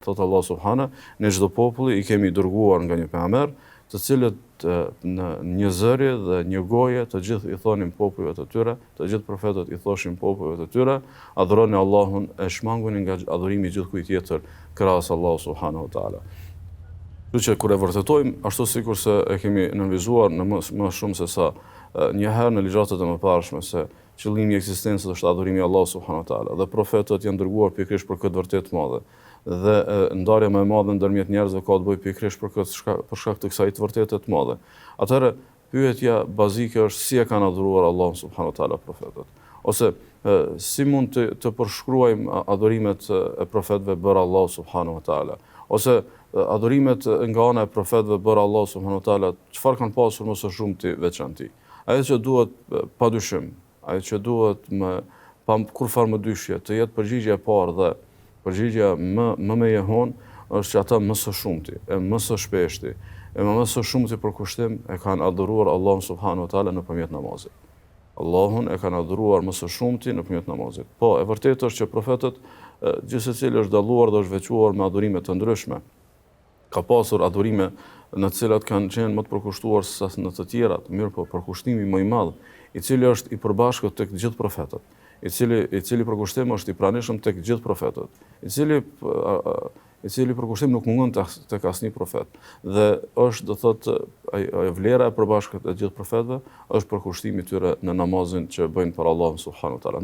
Thotë Allah subhana, në çdo popull i kemi dërguar nga një pejgamber, të cilët në një zëri dhe një goje të gjithë i thonin popujve të tyre, të gjithë profetët i thoshin popujve të tyre, adhuroni Allahun e shmangunin nga adhurimi i gjithkujt tjetër krahas Allahu subhanahu wa taala. Kështu që kur e vërtetojmë, ashtu sikur se e kemi nënvizuar në më shumë se sa një herë në ligjratat e mëparshme se qëllimi i ekzistencës është adhurimi i Allahut subhanahu wa taala dhe profetët janë dërguar pikërisht për këtë vërtet madhe. Dhe ndarja më e madhe ndërmjet njerëzve ka të bëjë pikërisht për shkak të kësaj të vërtetë të madhe. Atëherë pyetja bazike është si e kanë adhuruar Allahun subhanahu wa taala profetët, ose si mund të përshkruajmë adhurimet e profetëve bërë Allahu subhanahu wa taala, ose adhurimet nga ana e profetëve bërë Allahu subhanahu wa taala, çfarë kanë pasur më së shumti veçanti. Ajo që duhet padyshim, ajo që duhet pa kurfar më dyshje të jetë përgjigjja e parë dhe përgjigjja më me jehon është që ata më së shumti, e më së shpeshti, e më së shumti për kushtim e kanë adhuruar Allahun subhanahu wa taala nëpërmjet namazit. Allahun e kanë adhuruar më së shumti nëpërmjet namazit. Po, e vërtetë është që profetët gjithsecili është dalluar dhe është veçuar me adhurime të ndryshme. Ka pasur adhurime në të cilat kanë qenë më të përkushtuar se në të tjerat, mirë po përkushtimi më i madh, i cili është i përbashkët tek gjithë profetët, i cili përkushtim është i pranishëm tek gjithë profetët, i cili përkushtim nuk mungon tek asnjë profet. Dhe është, do thotë, ajo vlera e përbashkët e gjithë profetëve është përkushtimi i tyre në namazin që bëjnë për Allahun subhanahu wa taala.